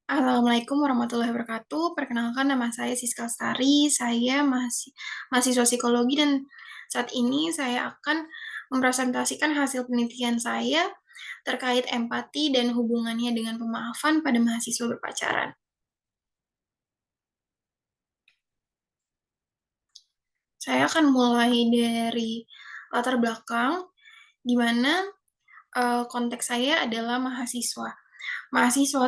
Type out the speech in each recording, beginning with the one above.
Assalamualaikum warahmatullahi wabarakatuh. Perkenalkan nama saya Siska Lestari, saya mahasiswa psikologi dan saat ini saya akan mempresentasikan hasil penelitian saya terkait empati dan hubungannya dengan pemaafan pada mahasiswa berpacaran. Saya akan mulai dari latar belakang, di mana konteks saya adalah mahasiswa. Mahasiswa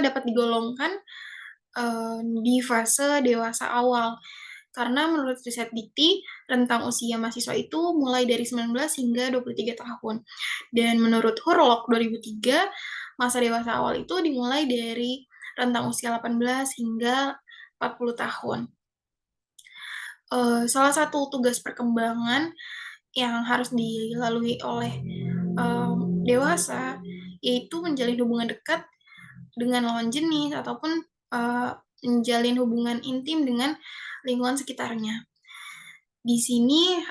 dapat digolongkan di fase dewasa awal. Karena menurut riset Dikti, rentang usia mahasiswa itu mulai dari 19 hingga 23 tahun. Dan menurut Hurlok 2003, masa dewasa awal itu dimulai dari rentang usia 18 hingga 40 tahun. Salah satu tugas perkembangan yang harus dilalui oleh dewasa yaitu menjalin hubungan dekat dengan lawan jenis ataupun menjalin hubungan intim dengan lingkungan sekitarnya. Di sini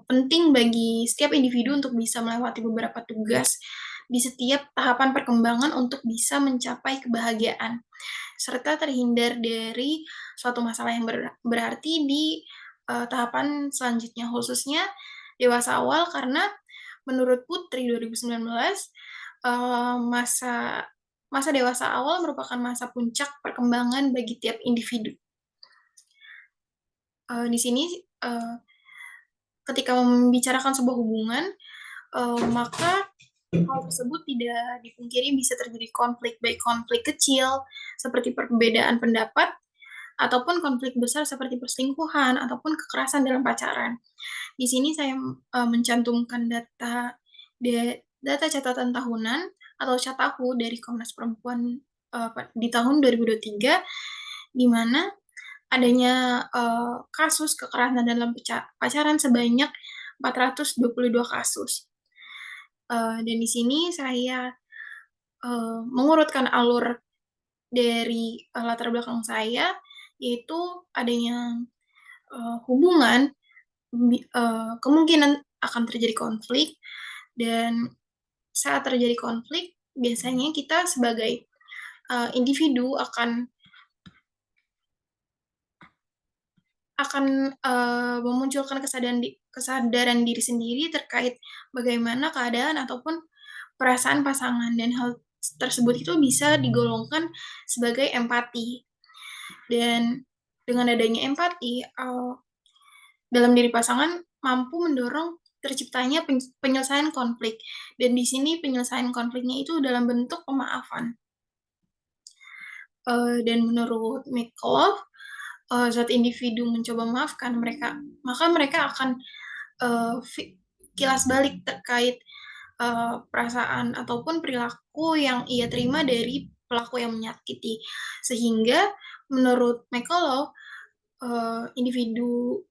penting bagi setiap individu untuk bisa melewati beberapa tugas di setiap tahapan perkembangan untuk bisa mencapai kebahagiaan, serta terhindar dari suatu masalah yang berarti di tahapan selanjutnya, khususnya dewasa awal, karena menurut Putri 2019, masa masa dewasa awal merupakan masa puncak perkembangan bagi tiap individu. Di sini ketika membicarakan sebuah hubungan, maka hal tersebut tidak dipungkiri bisa terjadi konflik, baik konflik kecil seperti perbedaan pendapat, ataupun konflik besar seperti perselingkuhan ataupun kekerasan dalam pacaran. Di sini saya mencantumkan data catatan tahunan atau Catahu dari Komnas Perempuan di tahun 2023, di mana adanya kasus kekerasan dalam pacaran sebanyak 422 kasus. Dan di sini saya mengurutkan alur dari latar belakang saya, yaitu adanya hubungan, kemungkinan akan terjadi konflik, dan saat terjadi konflik biasanya kita sebagai individu akan memunculkan kesadaran diri sendiri terkait bagaimana keadaan ataupun perasaan pasangan, dan hal tersebut itu bisa digolongkan sebagai empati. Dan dengan adanya empati, dalam diri pasangan mampu mendorong terciptanya penyelesaian konflik, dan di sini penyelesaian konfliknya itu dalam bentuk pemaafan. Dan menurut Mikolov, saat individu mencoba memaafkan maka mereka akan kilas balik terkait perasaan ataupun perilaku yang ia terima dari pelaku yang menyakiti. Sehingga menurut Mikolov, individu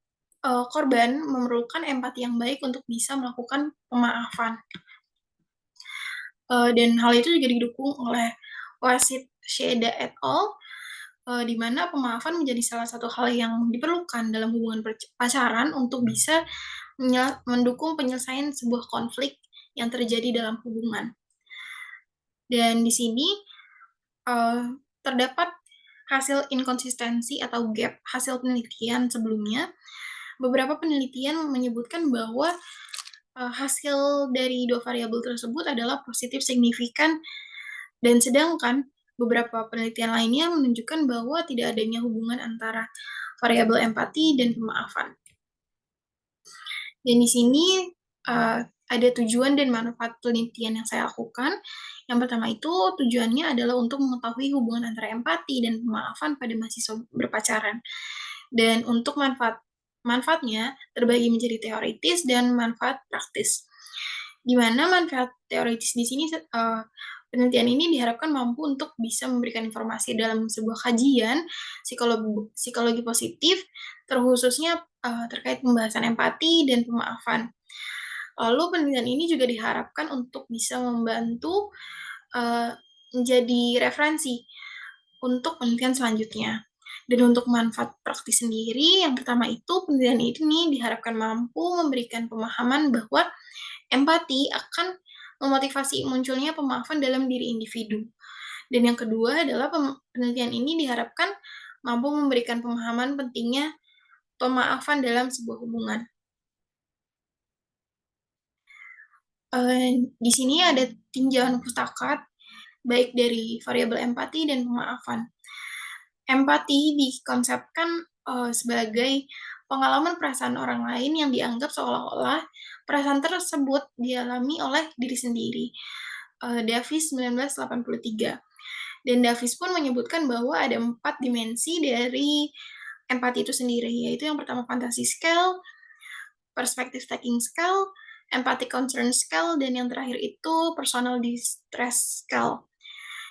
korban memerlukan empati yang baik untuk bisa melakukan pemaafan. Dan hal itu juga didukung oleh Wasit Sheda et al., di mana pemaafan menjadi salah satu hal yang diperlukan dalam hubungan pacaran untuk bisa mendukung penyelesaian sebuah konflik yang terjadi dalam hubungan. Dan di sini terdapat hasil inkonsistensi atau gap hasil penelitian sebelumnya. Beberapa penelitian menyebutkan bahwa hasil dari dua variabel tersebut adalah positif signifikan, dan sedangkan beberapa penelitian lainnya menunjukkan bahwa tidak adanya hubungan antara variabel empati dan pemaafan. Dan di sini ada tujuan dan manfaat penelitian yang saya lakukan. Yang pertama itu tujuannya adalah untuk mengetahui hubungan antara empati dan pemaafan pada mahasiswa berpacaran. Dan untuk manfaatnya terbagi menjadi teoritis dan manfaat praktis. Di mana manfaat teoritis di sini penelitian ini diharapkan mampu untuk bisa memberikan informasi dalam sebuah kajian psikologi positif, terkhususnya terkait pembahasan empati dan pemaafan. Lalu penelitian ini juga diharapkan untuk bisa membantu menjadi referensi untuk penelitian selanjutnya. Dan untuk manfaat praktis sendiri, yang pertama itu penelitian ini diharapkan mampu memberikan pemahaman bahwa empati akan memotivasi munculnya pemaafan dalam diri individu. Dan yang kedua adalah penelitian ini diharapkan mampu memberikan pemahaman pentingnya pemaafan dalam sebuah hubungan. Di sini ada tinjauan pustaka, baik dari variabel empati dan pemaafan. Empati dikonsepkan sebagai pengalaman perasaan orang lain yang dianggap seolah-olah perasaan tersebut dialami oleh diri sendiri. Davis 1983. Dan Davis pun menyebutkan bahwa ada 4 dimensi dari empati itu sendiri, yaitu yang pertama fantasy scale, perspective taking scale, empathic concern scale, dan yang terakhir itu personal distress scale.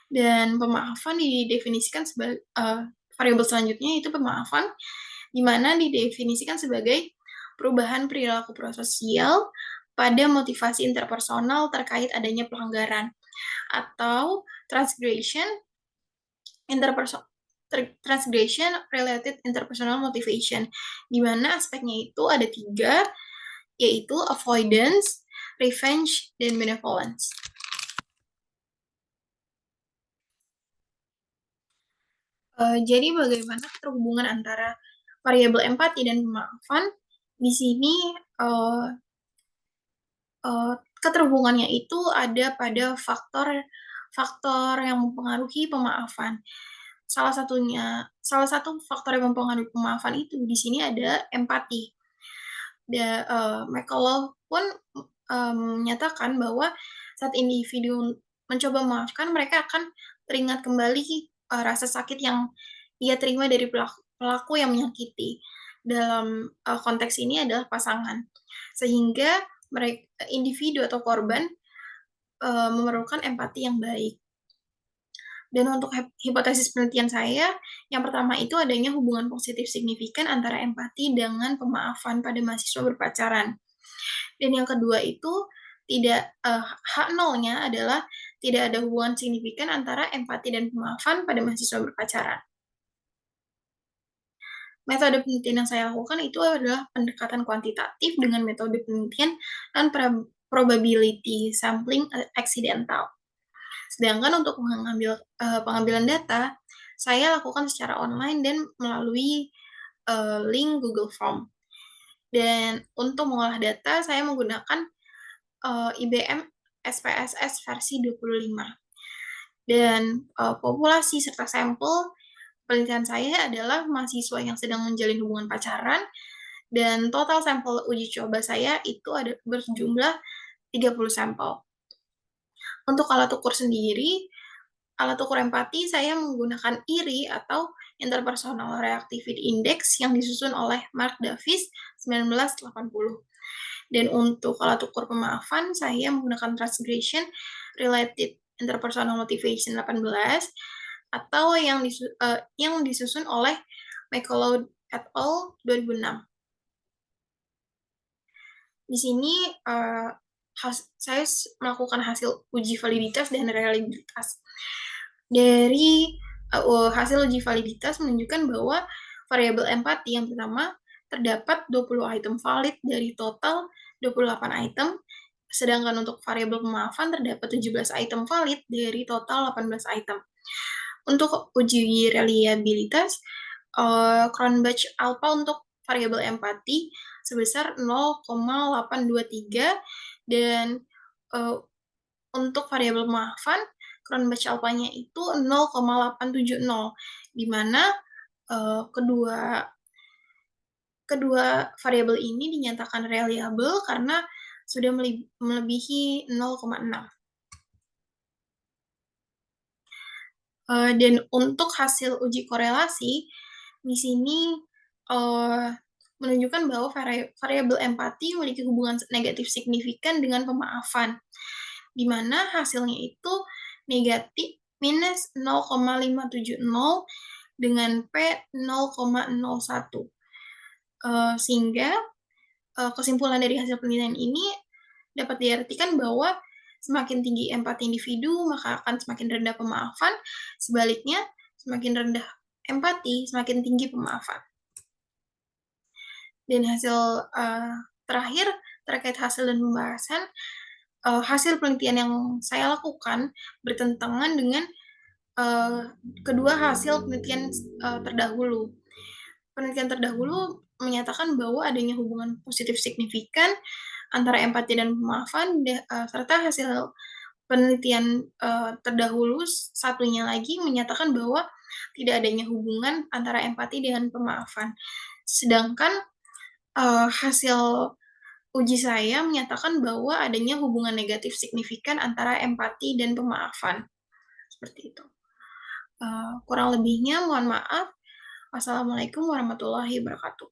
Dan pemaafan didefinisikan sebagai variabel selanjutnya itu pemaafan, di mana didefinisikan sebagai perubahan perilaku prososial pada motivasi interpersonal terkait adanya pelanggaran atau transgression related interpersonal motivation, di mana aspeknya itu ada 3, yaitu avoidance, revenge, dan benevolence. Jadi bagaimana keterhubungan antara variabel empati dan pemaafan? Di sini keterhubungannya itu ada pada faktor yang mempengaruhi pemaafan. Salah satu faktor yang mempengaruhi pemaafan itu di sini ada empati. McCullough pun menyatakan bahwa saat individu mencoba memaafkan, mereka akan teringat kembali rasa sakit yang ia terima dari pelaku yang menyakiti. Dalam konteks ini adalah pasangan, sehingga individu atau korban memerlukan empati yang baik. Dan untuk hipotesis penelitian saya, yang pertama itu adanya hubungan positif signifikan antara empati dengan pemaafan pada mahasiswa berpacaran. Dan yang kedua itu tidak H0-nya adalah tidak ada hubungan signifikan antara empati dan pemaafan pada mahasiswa berpacaran. Metode penelitian yang saya lakukan itu adalah pendekatan kuantitatif dengan metode penelitian dan probability sampling accidental. Sedangkan untuk pengambilan data, saya lakukan secara online dan melalui link Google Form. Dan untuk mengolah data, saya menggunakan IBM SPSS versi 25. Dan populasi serta sampel penelitian saya adalah mahasiswa yang sedang menjalin hubungan pacaran, dan total sampel uji coba saya itu ada berjumlah 30 sampel. Untuk alat ukur sendiri, alat ukur empati saya menggunakan IRI atau Interpersonal Reactivity Index yang disusun oleh Mark Davis 1980. Dan untuk alat ukur pemaafan, saya menggunakan Transgression Related Interpersonal Motivation 18 atau yang disusun oleh McCullough et al. 2006. Di sini saya melakukan hasil uji validitas dan reliabilitas. Dari hasil uji validitas menunjukkan bahwa variabel empati yang pertama terdapat 20 item valid dari total 28 item, sedangkan untuk variabel pemaafan terdapat 17 item valid dari total 18 item. Untuk uji reliabilitas, Cronbach alpha untuk variabel empati sebesar 0,823 dan untuk variabel pemaafan Cronbach alpha-nya itu 0,870, di mana kedua variabel ini dinyatakan reliable karena sudah melebihi 0,6. Dan untuk hasil uji korelasi, di sini menunjukkan bahwa variabel empati memiliki hubungan negatif signifikan dengan pemaafan, di mana hasilnya itu negatif minus 0,570 dengan P 0,01. Sehingga kesimpulan dari hasil penelitian ini dapat diartikan bahwa semakin tinggi empati individu, maka akan semakin rendah pemaafan. Sebaliknya, semakin rendah empati, semakin tinggi pemaafan. Dan hasil terakhir terkait hasil dan pembahasan, hasil penelitian yang saya lakukan bertentangan dengan eee, kedua hasil penelitian terdahulu. Penelitian terdahulu menyatakan bahwa adanya hubungan positif signifikan antara empati dan pemaafan serta hasil penelitian, terdahulu satunya lagi menyatakan bahwa tidak adanya hubungan antara empati dengan pemaafan. Sedangkan, hasil uji saya menyatakan bahwa adanya hubungan negatif signifikan antara empati dan pemaafan, seperti itu. Kurang lebihnya mohon maaf. Wassalamualaikum warahmatullahi wabarakatuh.